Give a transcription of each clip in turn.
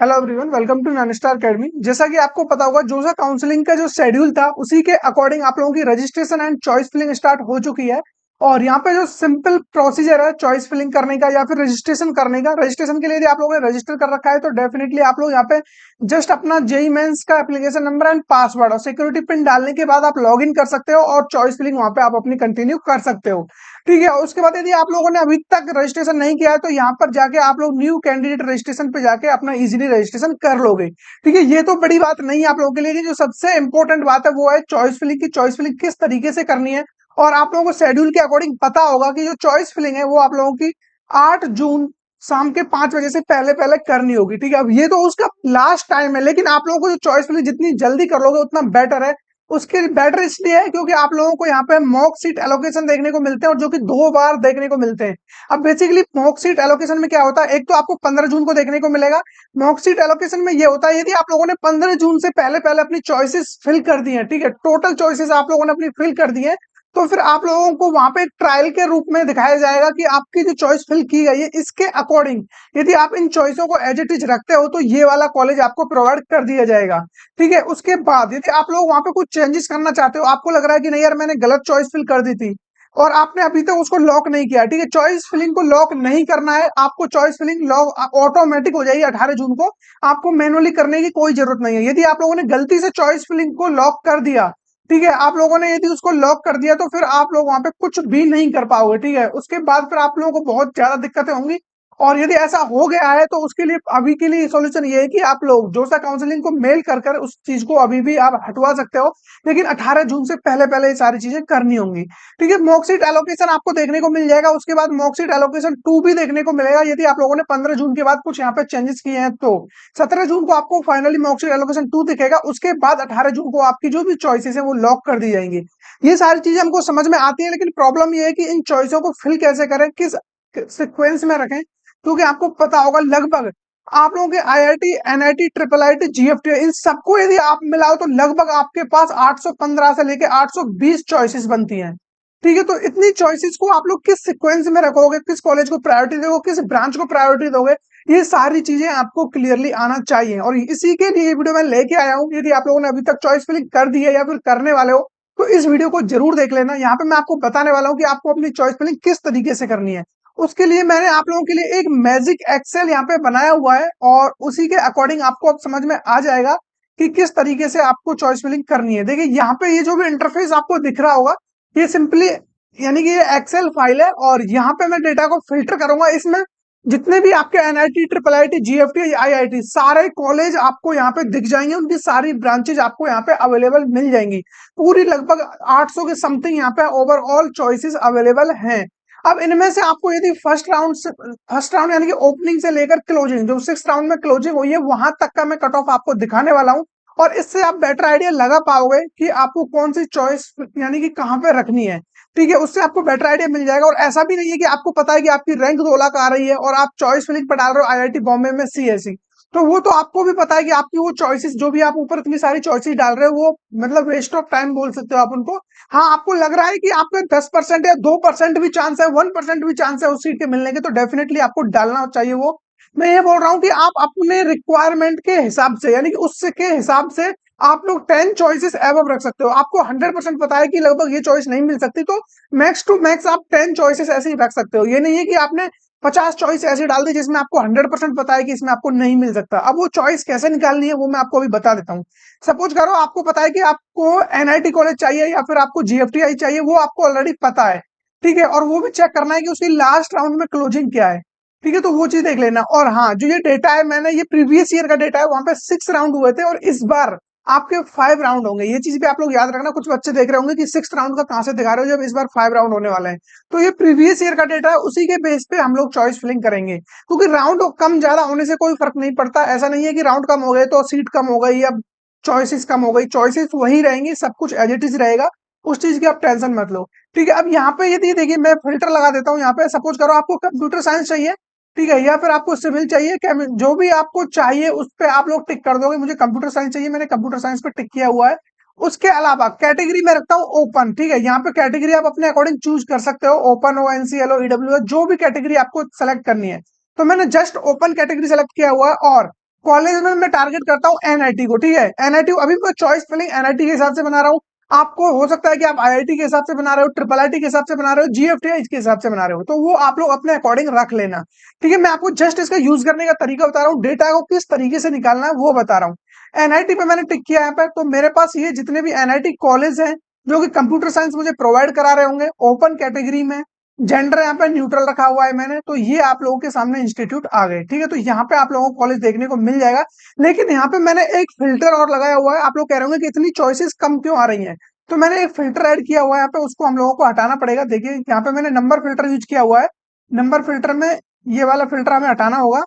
Hello everyone, welcome to नानस्टार academy. जैसा कि आपको पता होगा, जोसा काउंसलिंग का जो शेड्यूल था उसी के अकॉर्डिंग आप लोगों की registration and choice filling start हो चुकी है। और यहाँ पे जो सिंपल प्रोसीजर है चॉइस फिलिंग करने का या फिर रजिस्ट्रेशन करने का, रजिस्ट्रेशन के लिए यदि आप लोगों ने रजिस्टर कर रखा है तो डेफिनेटली आप लोग यहाँ पे जस्ट अपना जेई मेंस का एप्लीकेशन नंबर एंड पासवर्ड और सिक्योरिटी पिन डालने के बाद आप लॉग इन कर सकते हो और चॉइस फिलिंग वहां पे आप अपनी कंटिन्यू कर सकते हो। ठीक है। उसके बाद यदि आप लोगों ने अभी तक रजिस्ट्रेशन नहीं किया है तो यहाँ पर जाके आप लोग न्यू कैंडिडेट रजिस्ट्रेशन पे जाके अपना इजीली रजिस्ट्रेशन कर लोगे। ठीक है। ये तो बड़ी बात नहीं है आप लोगों के लिए, कि जो सबसे इंपॉर्टेंट बात है वो है चॉइस फिलिंग की। चॉइस फिलिंग किस तरीके से करनी है और आप लोगों को शेड्यूल के अकॉर्डिंग पता होगा कि जो चॉइस फिलिंग है वो आप लोगों की 8 जून शाम के 5 बजे से पहले पहले करनी होगी। ठीक है। अब ये तो उसका लास्ट टाइम है, लेकिन आप लोगों को जो चॉइस फिलिंग जितनी जल्दी कर लोगे उतना बेटर है। उसके बेटर इसलिए है क्योंकि आप लोगों को यहाँ पे मॉक सीट एलोकेशन देखने को मिलते हैं और जो कि 2 बार देखने को मिलते हैं। अब बेसिकली मॉक सीट एलोकेशन में क्या होता है, एक तो आपको 15 जून को देखने को मिलेगा। मॉक सीट एलोकेशन में ये होता है यदि आप लोगों ने 15 जून से पहले पहले अपनी चॉइसेस फिल कर दी है, ठीक है, टोटल चॉइसेस आप लोगों ने अपनी फिल कर दी है, तो फिर आप लोगों को वहां पे ट्रायल के रूप में दिखाया जाएगा कि आपकी जो चॉइस फिल की गई है इसके अकॉर्डिंग यदि आप इन चॉइसों को एज इट इज रखते हो तो ये वाला कॉलेज आपको प्रोवाइड कर दिया जाएगा। ठीक है। उसके बाद यदि आप लोग वहां पे कुछ चेंजेस करना चाहते हो, आपको लग रहा है कि नहीं यार मैंने गलत चॉइस फिल कर दी थी और आपने अभी तक उसको लॉक नहीं किया, ठीक है, चॉइस फिलिंग को लॉक नहीं करना है आपको। चॉइस फिलिंग लॉक ऑटोमेटिक हो जाएगी 18 जून को, आपको मैनुअली करने की कोई जरूरत नहीं है। यदि आप लोगों ने गलती से चॉइस फिलिंग को लॉक कर दिया, ठीक है, आप लोगों ने यदि उसको लॉक कर दिया तो फिर आप लोग वहां पे कुछ भी नहीं कर पाओगे। ठीक है। उसके बाद फिर आप लोगों को बहुत ज्यादा दिक्कतें होंगी। और यदि ऐसा हो गया है तो उसके लिए अभी के लिए सॉल्यूशन ये है कि आप लोग जोसा काउंसलिंग को मेल कर कर उस चीज को अभी भी आप हटवा सकते हो, लेकिन 18 जून से पहले पहले ये सारी चीजें करनी होंगी। ठीक है। मॉकशीट एलोकेशन आपको देखने को मिल जाएगा, उसके बाद मॉकशीट एलोकेशन 2 भी देखने को मिलेगा यदि आप लोगों ने 15 जून के बाद कुछ यहाँ पे चेंजेस किए हैं तो। 17 जून को आपको फाइनली मॉकशीट एलोकेशन 2 दिखेगा, उसके बाद 18 जून को आपकी जो भी चॉइसेस है वो लॉक कर दी जाएंगी। ये सारी चीजें हमको समझ में आती है, लेकिन प्रॉब्लम ये है कि इन चॉइसों को फिल कैसे करें, किस सिक्वेंस में रखें, क्योंकि आपको पता होगा लगभग आप लोगों के आईआईटी, एनआईटी, ट्रिपल आईटी, जीएफटी इन सबको यदि आप मिलाओ तो लगभग आपके पास 815 से लेके 820 चॉइसेस बनती हैं। ठीक है। तो इतनी चॉइसेस को आप लोग किस सीक्वेंस में रखोगे, किस कॉलेज को प्रायोरिटी दोगे, किस ब्रांच को प्रायोरिटी दोगे, ये सारी चीजें आपको क्लियरली आना चाहिए। और इसी के लिए वीडियो मैं लेके आया हूँ। यदि आप लोगों ने अभी तक चॉइस फिलिंग कर दी है या फिर करने वाले हो तो इस वीडियो को जरूर देख लेना। यहाँ पे मैं आपको बताने वाला हूँ कि आपको अपनी चॉइस फिलिंग किस तरीके से करनी है। उसके लिए मैंने आप लोगों के लिए एक मैजिक एक्सेल यहाँ पे बनाया हुआ है और उसी के अकॉर्डिंग आपको अब समझ में आ जाएगा कि किस तरीके से आपको चॉइस फिलिंग करनी है। देखिए यहाँ पे ये जो भी इंटरफेस आपको दिख रहा होगा ये सिंपली यानी कि ये एक्सेल फाइल है और यहाँ पे मैं डेटा को फिल्टर करूंगा। इसमें जितने भी आपके एनआईटी, ट्रिपल आईटी, जीएफटी, आईआईटी सारे कॉलेज आपको यहाँ पे दिख जाएंगे, उनकी सारी ब्रांचेज आपको यहाँ पे अवेलेबल मिल जाएंगी। पूरी लगभग 800 के समथिंग यहाँ पे ओवरऑल चॉइसेस अवेलेबल हैं। अब इनमें से आपको यदि फर्स्ट राउंड यानी कि ओपनिंग से लेकर क्लोजिंग, जो 6th राउंड में क्लोजिंग हुई है वहां तक का मैं कट ऑफ आपको दिखाने वाला हूं और इससे आप बेटर आइडिया लगा पाओगे कि आपको कौन सी चॉइस यानी कि कहाँ पे रखनी है। ठीक है। उससे आपको बेटर आइडिया मिल जाएगा। और ऐसा भी नहीं है कि आपको पता है कि आपकी रैंक 2 लाख आ रही है और आप चॉइस फिलिंग पर डाल रहे हो आईआईटी बॉम्बे में सीएससी, तो वो तो आपको भी पता है कि आपकी वो चॉइसेस जो भी आप ऊपर इतनी सारी चॉइसेस डाल रहे हो वो मतलब वेस्ट ऑफ टाइम बोल सकते हो आप उनको। हाँ, आपको लग रहा है कि आपके 10% या 2% भी चांस है, 1% भी चांस है उस सीट के मिलने के, तो डेफिनेटली आपको डालना चाहिए वो। मैं ये बोल रहा हूँ कि आप अपने रिक्वायरमेंट के हिसाब से यानी कि उससे के हिसाब से आप लोग 10 चॉइसेस एवब रख सकते हो। आपको 100% पता है कि लगभग ये चॉइस नहीं मिल सकती तो मैक्स टू मैक्स आप 10 चॉइसेस ऐसे ही रख सकते हो। ये नहीं है कि आपने 50 चॉइस ऐसे डाल दी जिसमें आपको 100% पता है कि इसमें आपको नहीं मिल सकता। अब वो चॉइस कैसे निकालनी है वो मैं आपको अभी बता देता हूँ। सपोज करो आपको पता है कि आपको एनआईटी कॉलेज चाहिए या फिर आपको जीएफटीआई चाहिए, वो आपको ऑलरेडी पता है। ठीक है। और वो भी चेक करना है कि उसकी लास्ट राउंड में क्लोजिंग क्या है। ठीक है। तो वो चीज देख लेना। और हाँ, जो ये डेटा है मैंने ये प्रीवियस ईयर का डेटा है, वहां पे 6 राउंड हुए थे और इस बार आपके 5 राउंड होंगे। ये चीज भी आप लोग याद रखना। कुछ बच्चे देख रहे होंगे कि 6 राउंड का कहां से दिखा रहे हो जब इस बार 5 राउंड होने वाले हैं। तो ये प्रीवियस ईयर का डेटा है, उसी के बेस पे हम लोग चॉइस फिलिंग करेंगे, क्योंकि राउंड कम ज्यादा होने से कोई फर्क नहीं पड़ता। ऐसा नहीं है कि राउंड कम हो गए तो सीट कम हो गई या चॉइसेस कम हो गई, चॉइसेस वही रहेंगी, सब कुछ एज इट इज रहेगा। उस चीज की आप टेंशन मत लो। ठीक है। अब यहाँ पे यदि देखिए मैं फिल्टर लगा देता हूँ। यहाँ पे सपोज करो आपको कंप्यूटर साइंस चाहिए, ठीक है, या फिर आपको सिविल चाहिए, जो भी आपको चाहिए उस पे आप लोग टिक कर दोगे। मुझे कंप्यूटर साइंस चाहिए, मैंने कंप्यूटर साइंस पे टिक किया हुआ है। उसके अलावा कैटेगरी में रखता हूँ ओपन। ठीक है। यहाँ पे कैटेगरी आप अपने अकॉर्डिंग चूज कर सकते हो, ओपन हो, एनसीएल हो, ईडब्ल्यू, जो भी कैटेगरी आपको सेलेक्ट करनी है। तो मैंने जस्ट ओपन कैटेगरी सेलेक्ट किया हुआ है और कॉलेज में मैं टारगेट करता हूँ एनआईटी को, ठीक है। एनआईटी अभी मैं चॉइस फिलिंग एनआईटी के हिसाब से बना रहा हूँ। आपको हो सकता है कि आप आईआईटी के हिसाब से बना रहे हो, ट्रिपल आईटी के हिसाब से बना रहे हो, जीएफटीआई के हिसाब से बना रहे हो, तो वो आप लोग अपने अकॉर्डिंग रख लेना, ठीक है। मैं आपको जस्ट इसका यूज करने का तरीका बता रहा हूँ, डेटा को किस तरीके से निकालना है वो बता रहा हूँ। एनआईटी पे मैंने टिक किया यहाँ पे, तो मेरे पास ये जितने भी एनआईटी कॉलेज हैं जो कि कंप्यूटर साइंस मुझे प्रोवाइड करा रहे होंगे ओपन कैटेगरी में, जेंडर यहाँ पे न्यूट्रल रखा हुआ है मैंने, तो ये आप लोगों के सामने इंस्टीट्यूट आ गए, ठीक है। तो यहाँ पे आप लोगों को कॉलेज देखने को मिल जाएगा, लेकिन यहाँ पे मैंने एक फिल्टर और लगाया हुआ है। आप लोग कह रहे होंगे कि इतनी चॉइसेस कम क्यों आ रही हैं, तो मैंने एक फिल्टर ऐड किया हुआ है यहाँ पे, उसको हम लोगों को हटाना पड़ेगा। देखिए यहाँ पे मैंने नंबर फिल्टर यूज किया हुआ है, नंबर फिल्टर में ये वाला फिल्टर हमें हटाना होगा,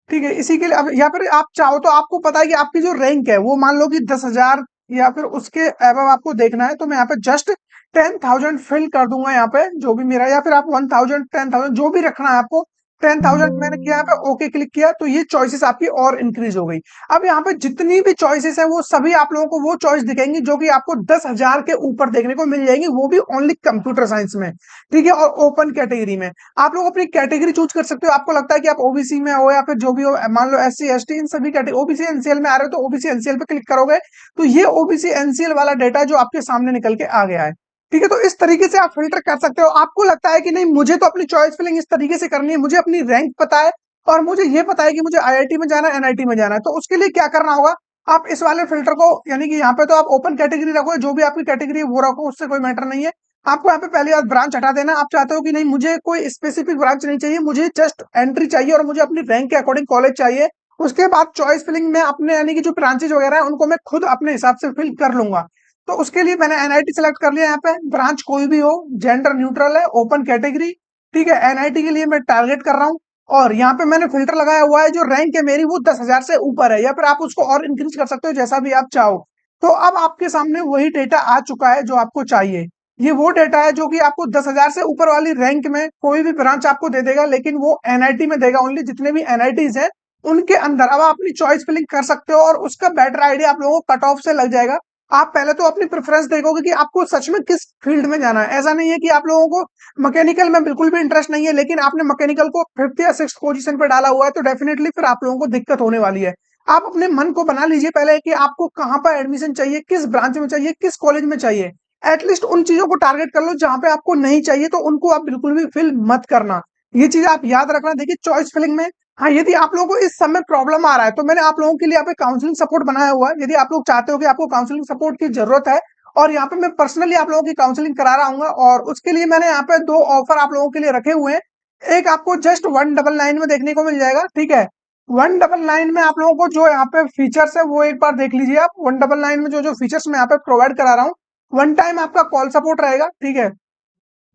ठीक है। इसी के लिए अब यहाँ पर आप चाहो तो आपको पता है कि आपकी जो रैंक है वो मान लो कि 10,000 या फिर उसके अबव आपको देखना है, तो मैं यहाँ पे जस्ट 10,000 फिल कर दूंगा यहाँ पे जो भी मेरा, या फिर आप 1,000 10,000 जो भी रखना है आपको। 10,000 मैंने किया यहाँ पे, ओके क्लिक किया, तो ये चॉइसेस आपकी और इंक्रीज हो गई। अब यहाँ पे जितनी भी चॉइसेस है वो सभी आप लोगों को वो चॉइस दिखेंगी जो कि आपको 10,000 के ऊपर देखने को मिल जाएंगी, वो भी ओनली कंप्यूटर साइंस में, ठीक है। और ओपन कैटेगरी में आप लोग अपनी कैटेगरी चूज कर सकते हो। आपको लगता है कि आप ओबीसी में हो या फिर जो भी हो, मान लो एससी एसटी, इन सभी कैटेगरी, ओबीसी एनसीएल में आ रहे हो तो ओबीसी एनसीएल पे क्लिक करोगे तो ये ओबीसी एनसीएल वाला डेटा जो आपके सामने निकल के आ गया है, ठीक है। तो इस तरीके से आप फिल्टर कर सकते हो। आपको लगता है कि नहीं मुझे तो अपनी चॉइस फिलिंग इस तरीके से करनी है, मुझे अपनी रैंक पता है और मुझे ये पता है कि मुझे आईआईटी में जाना है, एनआईटी में जाना है, तो उसके लिए क्या करना होगा, आप इस वाले फिल्टर को, यानी कि यहाँ पे तो आप ओपन कैटेगरी रखो, जो भी आपकी कैटेगरी है वो रखो, उससे कोई मैटर नहीं है। आपको यहाँ पे पहली बात ब्रांच हटा देना। आप चाहते हो कि नहीं मुझे कोई स्पेसिफिक ब्रांच नहीं चाहिए, मुझे जस्ट एंट्री चाहिए और मुझे अपनी रैंक के अकॉर्डिंग कॉलेज चाहिए। उसके बाद चॉइस फिलिंग में अपने यानी कि जो ब्रांचेज वगैरह है उनको मैं खुद अपने हिसाब से फिल कर लूंगा। तो उसके लिए मैंने एनआईटी सेलेक्ट कर लिया, यहाँ पे ब्रांच कोई भी हो, जेंडर न्यूट्रल है, ओपन कैटेगरी, ठीक है। एनआईटी के लिए मैं टारगेट कर रहा हूँ और यहाँ पे मैंने फिल्टर लगाया हुआ है, जो रैंक है मेरी वो 10,000 से ऊपर है, या फिर आप उसको और इंक्रीज कर सकते हो जैसा भी आप चाहो। तो अब आपके सामने वही डेटा आ चुका है जो आपको चाहिए। ये वो डेटा है जो कि आपको 10,000 से ऊपर वाली रैंक में कोई भी ब्रांच आपको दे देगा, लेकिन वो एनआईटी में देगा ओनली, जितने भी एनआईटीज हैं उनके अंदर। अब आप अपनी चॉइस फिलिंग कर सकते हो और उसका बेटर आइडिया आप लोगों को कट ऑफ से लग जाएगा। आप पहले तो अपनी प्रेफरेंस देखोगे कि आपको सच में किस फील्ड में जाना है। ऐसा नहीं है कि आप लोगों को मैकेनिकल में बिल्कुल भी इंटरेस्ट नहीं है, लेकिन आपने मैकेनिकल को 5th या 6th पोजीशन पे डाला हुआ है, तो डेफिनेटली फिर आप लोगों को दिक्कत होने वाली है। आप अपने मन को बना लीजिए पहले कि आपको कहाँ पर एडमिशन चाहिए, किस ब्रांच में चाहिए, किस कॉलेज में चाहिए। एटलीस्ट उन चीजों को टारगेट कर लो जहां पे आपको नहीं चाहिए, तो उनको आप बिल्कुल भी फिल मत करना। ये चीज आप याद रखना। देखिए चॉइस फिलिंग में, हाँ, यदि आप लोगों को इस समय प्रॉब्लम आ रहा है तो मैंने आप लोगों के लिए यहाँ पे काउंसलिंग सपोर्ट बनाया हुआ है। यदि आप लोग चाहते हो कि आपको काउंसलिंग सपोर्ट की जरूरत है, और यहाँ पे मैं पर्सनली आप लोगों की काउंसलिंग करा रहा हूँ, और उसके लिए मैंने यहाँ पे 2 ऑफर आप लोगों के लिए रखे हुए हैं। एक आपको जस्ट 199 में देखने को मिल जाएगा, ठीक है। 199 में आप लोगों को जो यहाँ पे फीचर्स है वो एक बार देख लीजिए आप। 199 में जो जो फीचर्स मैं यहाँ पे प्रोवाइड करा रहा हूँ, वन टाइम आपका कॉल सपोर्ट रहेगा, ठीक है।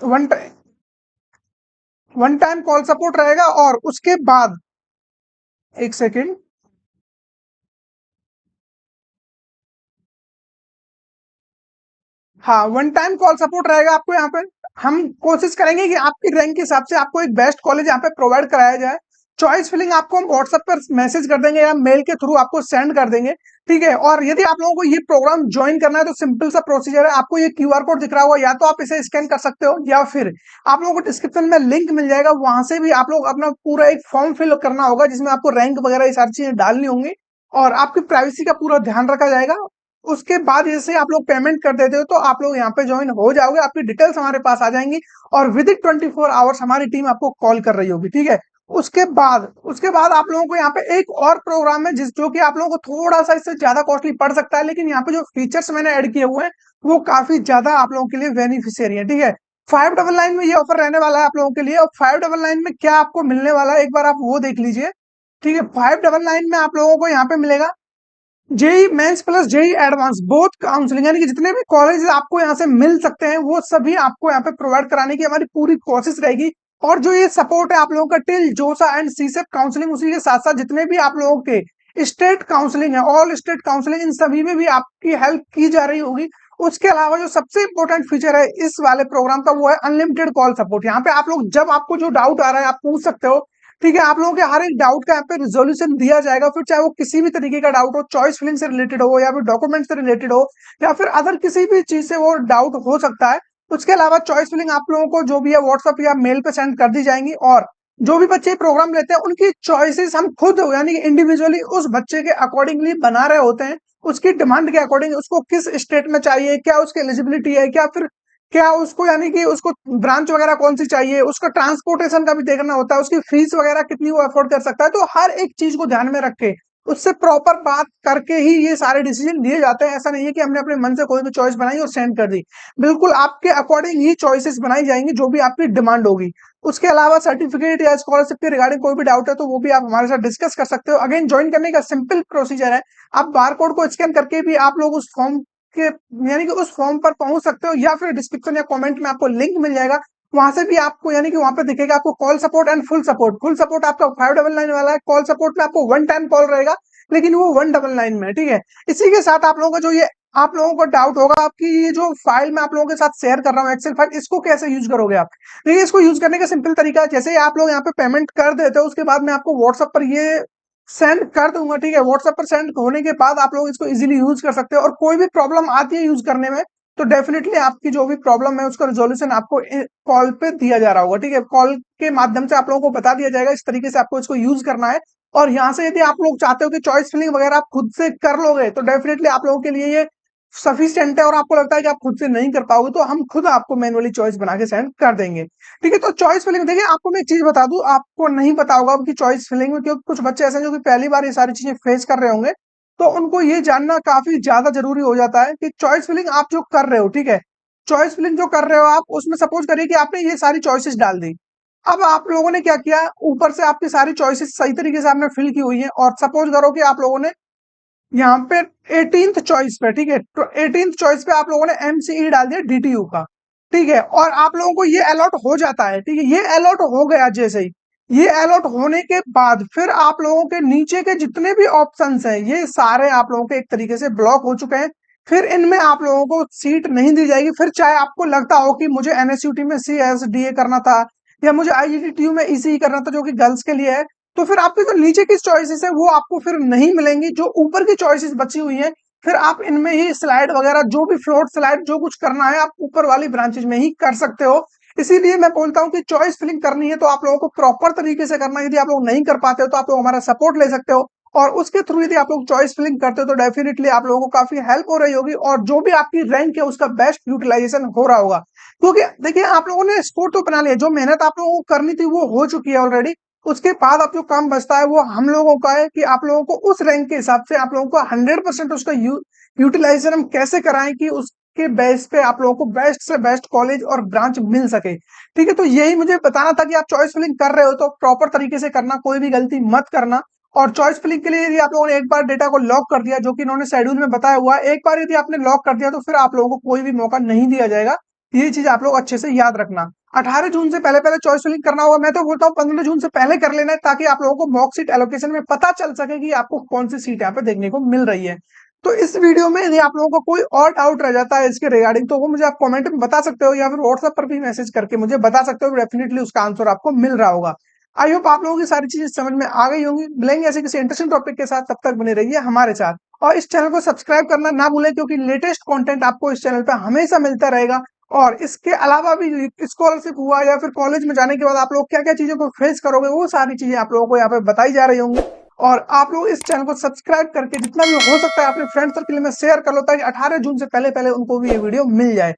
One one time call support रहेगा, और उसके बाद एक सेकेंड, हाँ, वन टाइम कॉल सपोर्ट रहेगा आपको यहाँ पे। हम कोशिश करेंगे कि आपकी रैंक के हिसाब से आपको एक बेस्ट कॉलेज यहाँ पे प्रोवाइड कराया जाए। चॉइस फिलिंग आपको हम व्हाट्सएप पर मैसेज कर देंगे या मेल के थ्रू आपको सेंड कर देंगे, ठीक है। और यदि आप लोगों को ये प्रोग्राम ज्वाइन करना है तो सिंपल सा प्रोसीजर है। आपको ये क्यूआर कोड दिख रहा होगा, या तो आप इसे स्कैन कर सकते हो, या फिर आप लोगों को डिस्क्रिप्शन में लिंक मिल जाएगा, वहां से भी आप लोग अपना पूरा एक फॉर्म फिल करना होगा जिसमें आपको रैंक वगैरह ये सारी चीजें डालनी होंगी, और आपकी प्राइवेसी का पूरा ध्यान रखा जाएगा। उसके बाद जैसे आप लोग पेमेंट कर देते हो तो आप लोग यहाँ पे ज्वाइन हो जाओगे, आपकी डिटेल्स हमारे पास आ जाएंगी, और विद इन 24 आवर्स हमारी टीम आपको कॉल कर रही होगी, ठीक है। उसके बाद आप लोगों को यहाँ पे एक और प्रोग्राम है जिस जो कि आप लोगों को थोड़ा सा इससे ज्यादा कॉस्टली पड़ सकता है, लेकिन यहाँ पे जो फीचर्स मैंने ऐड किए हुए हैं वो काफी ज्यादा आप लोगों के लिए बेनिफिशियरी है, ठीक है। 599 में ये ऑफर रहने वाला है आप लोगों के लिए, और 599 में क्या आपको मिलने वाला है एक बार आप वो देख लीजिए, ठीक है। 599 में आप लोगों को यहाँ पे मिलेगा JEE mains plus JEE advance both counselling, यानी कि जितने भी कॉलेज आपको यहाँ से मिल सकते हैं वो सभी आपको यहाँ पे प्रोवाइड कराने की हमारी पूरी कोशिश रहेगी। और जो ये सपोर्ट है आप लोगों का टिल जोसा एंड सीसेप काउंसलिंग, उसी के साथ साथ जितने भी आप लोगों के स्टेट काउंसलिंग है, ऑल स्टेट काउंसलिंग, इन सभी में भी आपकी हेल्प की जा रही होगी। उसके अलावा जो सबसे इंपॉर्टेंट फीचर है इस वाले प्रोग्राम का वो है अनलिमिटेड कॉल सपोर्ट। यहाँ पे आप लोग जब आपको जो डाउट आ रहा है आप पूछ सकते हो, ठीक है। आप लोगों के हर एक डाउट का यहाँ पे रिजोल्यूशन दिया जाएगा, फिर चाहे वो किसी भी तरीके का डाउट हो, चॉइस फिलिंग से रिलेटेड हो, या फिर डॉक्यूमेंट से रिलेटेड हो, या फिर अदर किसी भी चीज से वो डाउट हो सकता है। उसके अलावा चॉइस फिलिंग आप लोगों को जो भी है व्हाट्सएप या मेल पे सेंड कर दी जाएंगी, और जो भी बच्चे प्रोग्राम लेते हैं उनकी चॉइसेस हम खुद यानी कि इंडिविजुअली उस बच्चे के अकॉर्डिंगली बना रहे होते हैं, उसकी डिमांड के अकॉर्डिंग उसको किस स्टेट में चाहिए, क्या उसकी एलिजिबिलिटी है, क्या फिर क्या उसको यानी कि उसको ब्रांच वगैरह कौन सी चाहिए, उसका ट्रांसपोर्टेशन का भी देखना होता है, उसकी फीस वगैरह कितनी वो अफोर्ड कर सकता है। तो हर एक चीज को ध्यान में रख के उससे प्रॉपर बात करके ही ये सारे डिसीजन लिए जाते हैं। ऐसा नहीं है कि हमने अपने मन से कोई भी चॉइस बनाई और सेंड कर दी, बिल्कुल आपके अकॉर्डिंग ही चॉइसेस बनाई जाएंगी जो भी आपकी डिमांड होगी। उसके अलावा सर्टिफिकेट या स्कॉलरशिप के रिगार्डिंग कोई भी डाउट है तो वो भी आप हमारे साथ डिस्कस कर सकते हो। अगेन ज्वाइन करने का सिंपल प्रोसीजर है, आप बार कोड को स्कैन करके भी आप लोग उस फॉर्म के यानी कि उस फॉर्म पर पहुंच सकते हो, या फिर डिस्क्रिप्शन या कमेंट में आपको लिंक मिल जाएगा, वहां से भी आपको यानी कि वहां पे दिखेगा आपको call support and full support. Full support आपका 599 वाला है, कॉल सपोर्ट में आपको 1 टाइम कॉल रहेगा, लेकिन वो 199 में है, ठीक है। इसी के साथ आप लोगों का जो ये आप लोगों को डाउट होगा आपकी ये जो फाइल मैं आप लोगों के साथ शेयर कर रहा हूँ एक्सेल फाइल, इसको कैसे यूज करोगे आप। देखिए इसको यूज करने का सिंपल तरीका है, जैसे ही आप लोग यहाँ पे पेमेंट कर देते हो उसके बाद मैं आपको व्हाट्सएप पर ये सेंड कर दूंगा, ठीक है। व्हाट्सएप पर सेंड होने के बाद आप लोग इसको इजीली यूज कर सकते हो, और कोई भी प्रॉब्लम आती है यूज करने में तो डेफिनेटली आपकी जो भी प्रॉब्लम है उसका रिजोल्यूशन आपको कॉल पे दिया जा रहा होगा, ठीक है। कॉल के माध्यम से आप लोगों को बता दिया जाएगा इस तरीके से आपको इसको यूज करना है। और यहाँ से यदि आप लोग चाहते हो कि चॉइस फिलिंग वगैरह आप खुद से कर लोगे तो डेफिनेटली आप लोगों के लिए ये सफिशिएंट है, और आपको लगता है कि आप खुद से नहीं कर पाओगे तो हम खुद आपको मैनुअली चॉइस बना के सेंड कर देंगे, ठीक है। तो चॉइस फिलिंग देखिए आपको मैं एक चीज बता दूं, आपको नहीं पता होगा कि चॉइस फिलिंग में, क्योंकि कुछ बच्चे ऐसे हैं जो कि पहली बार ये सारी चीजें फेस कर रहे होंगे, तो उनको ये जानना काफी ज्यादा जरूरी हो जाता है कि चॉइस फिलिंग आप जो कर रहे हो, ठीक है, चॉइस फिलिंग जो कर रहे हो आप उसमें सपोज करिए कि आपने ये सारी चॉइसेस डाल दी। अब आप लोगों ने क्या किया, ऊपर से आपकी सारी चॉइसेस सही तरीके से आपने फिल की हुई है, और सपोज करो कि आप लोगों ने यहाँ पे 18th चॉइस पे, ठीक है, तो 18th चॉइस पे आप लोगों ने एमसीई डाल दिया डीटीयू का, ठीक है, और आप लोगों को ये अलॉट हो जाता है, ठीक है। ये अलॉट हो गया जैसे ही, ये अलॉट होने के बाद फिर आप लोगों के नीचे के जितने भी ऑप्शंस हैं ये सारे आप लोगों के एक तरीके से ब्लॉक हो चुके हैं। फिर इनमें आप लोगों को सीट नहीं दी जाएगी, फिर चाहे आपको लगता हो कि मुझे एनएसयूटी में सीएसडीए करना था, या मुझे आईजीटीयू में ईसीई करना था जो कि गर्ल्स के लिए है, तो फिर आपकी जो नीचे की चॉइसेस है वो आपको फिर नहीं मिलेंगी, जो ऊपर की चॉइसेस बची हुई है फिर आप इनमें ही स्लाइड वगैरह जो भी फ्लोट स्लाइड जो कुछ करना है आप ऊपर वाली ब्रांचेज में ही कर सकते हो। इसीलिए मैं बोलता हूँ कि चॉइस फिलिंग करनी है तो आप लोगों को प्रॉपर तरीके से करना है। यदि आप लोग नहीं कर पाते हो तो आप लोग हमारा सपोर्ट ले सकते हो, और उसके थ्रू यदि आप लोग चॉइस फिलिंग करते हो तो डेफिनेटली आप लोगों को काफी हेल्प हो रही होगी, और जो भी आपकी रैंक है उसका बेस्ट यूटिलाइजेशन हो रहा होगा। क्योंकि देखिए आप लोगों ने स्कोर तो बना लिया, जो मेहनत आप लोगों को करनी थी वो हो चुकी है ऑलरेडी। उसके बाद अब जो काम बचता है वो हम लोगों का है कि आप लोगों को उस रैंक के हिसाब से आप लोगों को 100% उसका यूटिलाइजेशन हम कैसे कराएं कि उसके बेस पे आप लोगों को बेस्ट से बेस्ट कॉलेज और ब्रांच मिल सके, ठीक है। तो यही मुझे बताना था कि आप चॉइस फिलिंग कर रहे हो तो प्रॉपर तरीके से करना, कोई भी गलती मत करना। और चॉइस फिलिंग के लिए यदि आप लोगों ने एक बार डेटा को लॉक कर दिया जो कि इन्होंने शेड्यूल में बताया हुआ है, एक बार यदि आपने लॉक कर दिया तो फिर आप लोगों को कोई भी मौका नहीं दिया जाएगा। ये चीज आप लोग अच्छे से याद रखना। 18 जून से पहले पहले चॉइस फिलिंग करना होगा, मैं तो बोलता हूँ 15 जून से पहले कर लेना है, ताकि आप लोगों को मॉक सीट एलोकेशन में पता चल सके कि आपको कौन सी सीट यहाँ पे देखने को मिल रही है। तो इस वीडियो में यदि आप लोगों को कोई और डाउट रह जाता है इसके रिगार्डिंग तो वो मुझे आप कमेंट में बता सकते हो, या फिर व्हाट्सएप पर भी मैसेज करके मुझे बता सकते हो, डेफिनेटली उसका आंसर आपको मिल रहा होगा। आई होप आप लोगों की सारी चीजें समझ में आ गई होंगी। मिलेंगे ऐसे किसी इंटरेस्टिंग टॉपिक के साथ, तब तक बने रहिए हमारे साथ, और इस चैनल को सब्सक्राइब करना ना भूलें क्योंकि लेटेस्ट कंटेंट आपको इस चैनल पे हमेशा मिलता रहेगा। और इसके अलावा भी स्कॉलरशिप हुआ या फिर कॉलेज में जाने के बाद आप लोग क्या क्या चीजों को फेस करोगे वो सारी चीजें आप लोगों को यहाँ पे बताई जा रही होंगी। और आप लोग इस चैनल को सब्सक्राइब करके जितना भी हो सकता है अपने फ्रेंड सर्कल में शेयर कर लो, ताकि 18 जून से पहले पहले उनको भी ये वीडियो मिल जाए।